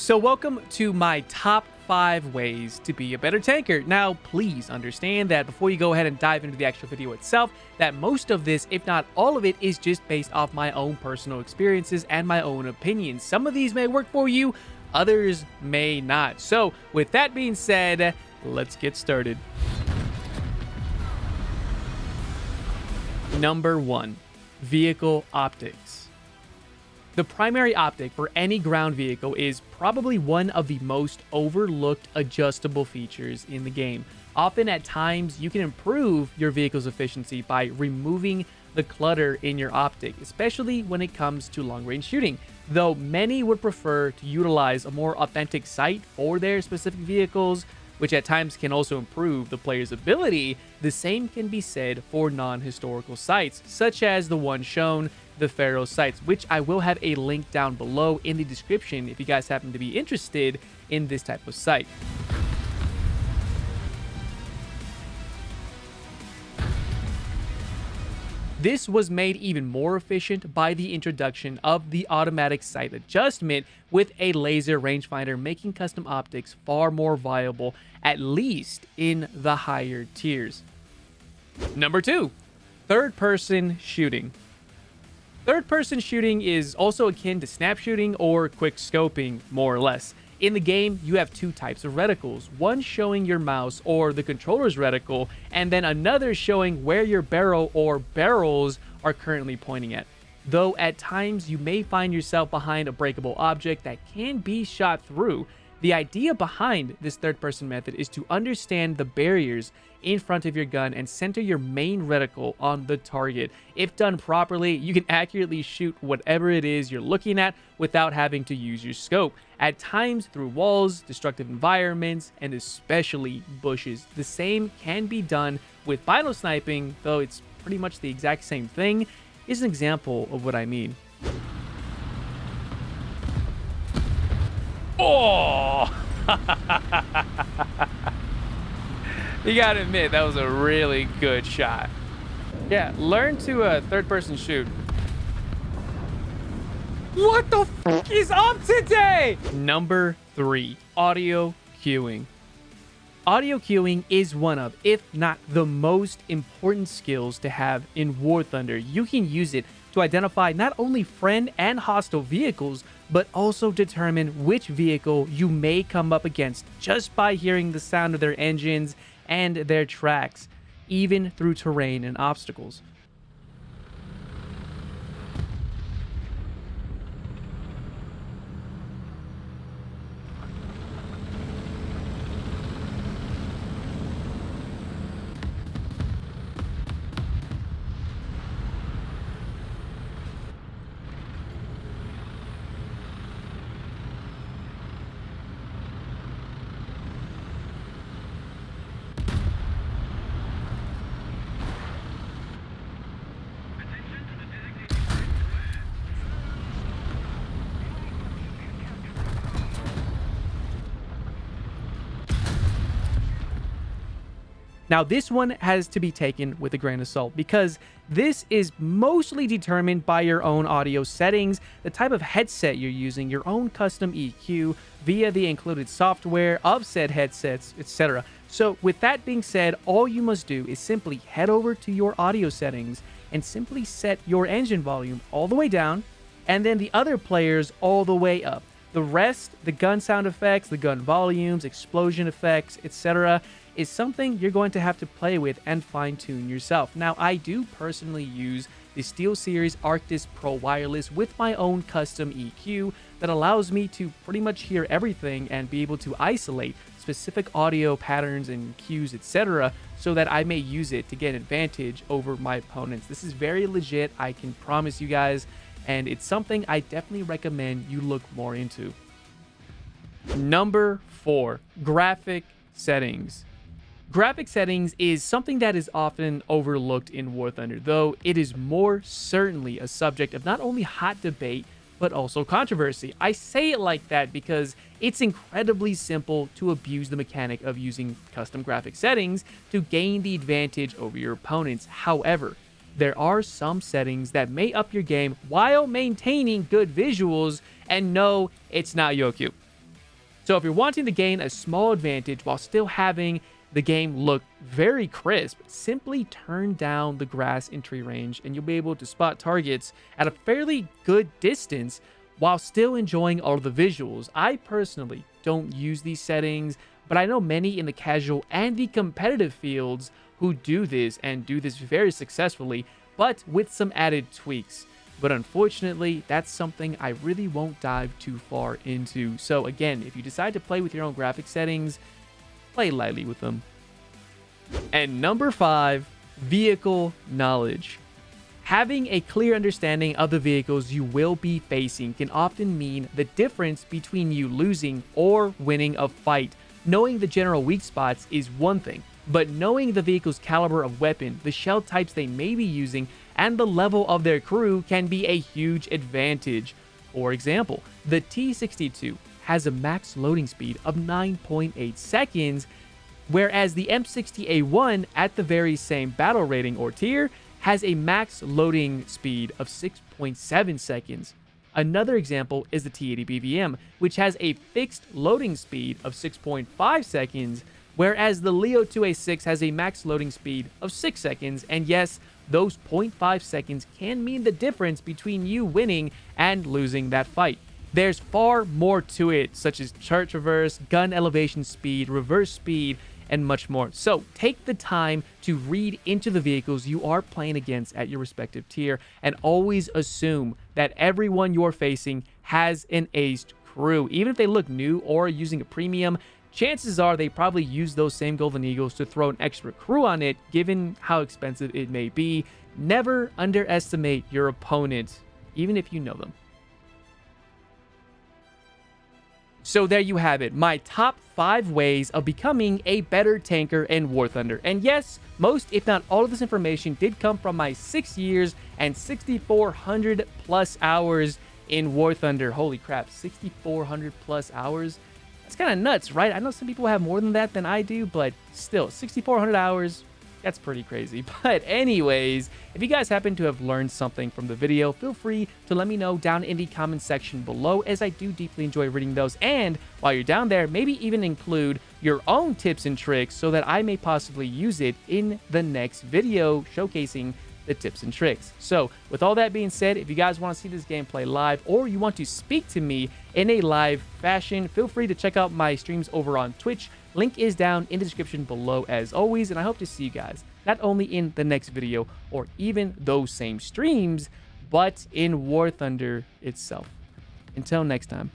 So welcome to my top 5 ways to be a better tanker. Now, please understand that before you go ahead and dive into the actual video itself, that most of this, if not all of it, is just based off my own personal experiences and my own opinions. Some of these may work for you, others may not. So with that being said, let's get started. Number 1, vehicle optics. The primary optic for any ground vehicle is probably one of the most overlooked adjustable features in the game. Often at times, you can improve your vehicle's efficiency by removing the clutter in your optic, especially when it comes to long-range shooting. Though many would prefer to utilize a more authentic sight for their specific vehicles, which at times can also improve the player's ability, the same can be said for non-historical sights, such as the one shown, the Pharaoh sights, which I will have a link down below in the description if you guys happen to be interested in this type of sight. This was made even more efficient by the introduction of the automatic sight adjustment, with a laser rangefinder making custom optics far more viable, at least in the higher tiers. Number 2, third-person shooting. Third-person shooting is also akin to snap shooting or quick scoping, more or less. In the game, you have two types of reticles, one showing your mouse or the controller's reticle, and then another showing where your barrel or barrels are currently pointing at. Though at times you may find yourself behind a breakable object that can be shot through, the idea behind this third-person method is to understand the barriers in front of your gun and center your main reticle on the target. If done properly, you can accurately shoot whatever it is you're looking at without having to use your scope. At times through walls, destructive environments, and especially bushes. The same can be done with bino sniping, though it's pretty much the exact same thing. Here's an example of what I mean. Oh! You gotta admit, that was a really good shot. Yeah, learn to third-person shoot. What the f is up today? Number 3, audio cueing. Audio cueing is one of, if not the most important skills to have in War Thunder. You can use it to identify not only friend and hostile vehicles, but also determine which vehicle you may come up against just by hearing the sound of their engines and their tracks, even through terrain and obstacles. Now, this one has to be taken with a grain of salt because this is mostly determined by your own audio settings, the type of headset you're using, your own custom EQ via the included software of said headsets, etc. So with that being said, all you must do is simply head over to your audio settings and simply set your engine volume all the way down and then the other players all the way up. The rest, the gun sound effects, the gun volumes, explosion effects, etc., is something you're going to have to play with and fine-tune yourself. Now, I do personally use the SteelSeries Arctis Pro Wireless with my own custom EQ that allows me to pretty much hear everything and be able to isolate specific audio patterns and cues, etc., so that I may use it to get advantage over my opponents. This is very legit, I can promise you guys, and it's something I definitely recommend you look more into. Number 4, graphic settings. Graphic settings is something that is often overlooked in War Thunder, though it is more certainly a subject of not only hot debate, but also controversy. I say it like that because it's incredibly simple to abuse the mechanic of using custom graphic settings to gain the advantage over your opponents. However, there are some settings that may up your game while maintaining good visuals, and no, it's not Yoku. So if you're wanting to gain a small advantage while still having the game look very crisp, simply turn down the grass and tree range and you'll be able to spot targets at a fairly good distance while still enjoying all of the visuals. I personally don't use these settings, but I know many in the casual and the competitive fields who do this and do this very successfully, but with some added tweaks. But unfortunately, that's something I really won't dive too far into. So again, if you decide to play with your own graphic settings, play lightly with them. And number 5, vehicle knowledge. Having a clear understanding of the vehicles you will be facing can often mean the difference between you losing or winning a fight. Knowing the general weak spots is one thing, but knowing the vehicle's caliber of weapon, the shell types they may be using, and the level of their crew can be a huge advantage. For example, the T62 has a max loading speed of 9.8 seconds, whereas the M60A1 at the very same battle rating or tier has a max loading speed of 6.7 seconds. Another example is the T80 BVM, which has a fixed loading speed of 6.5 seconds, whereas the Leo 2A6 has a max loading speed of 6 seconds, and yes, those 0.5 seconds can mean the difference between you winning and losing that fight. There's far more to it, such as chart traverse, gun elevation speed, reverse speed, and much more. So take the time to read into the vehicles you are playing against at your respective tier, and always assume that everyone you're facing has an aced crew. Even if they look new or using a premium, chances are they probably use those same Golden Eagles to throw an extra crew on it, given how expensive it may be. Never underestimate your opponent, even if you know them. So there you have it, my top 5 ways of becoming a better tanker in War Thunder. And yes, most if not all of this information did come from my 6 years and 6,400 plus hours in War Thunder. Holy crap, 6,400 plus hours? That's kind of nuts, right? I know some people have more than that than I do, but still, 6,400 hours, that's pretty crazy. But anyways, if you guys happen to have learned something from the video, feel free to let me know down in the comment section below, as I do deeply enjoy reading those. And while you're down there, maybe even include your own tips and tricks so that I may possibly use it in the next video showcasing the tips and tricks. So with all that being said, if you guys want to see this gameplay live, or you want to speak to me in a live fashion, feel free to check out my streams over on Twitch. Link is down in the description below as always, and I hope to see you guys not only in the next video or even those same streams, but in War Thunder itself. Until next time.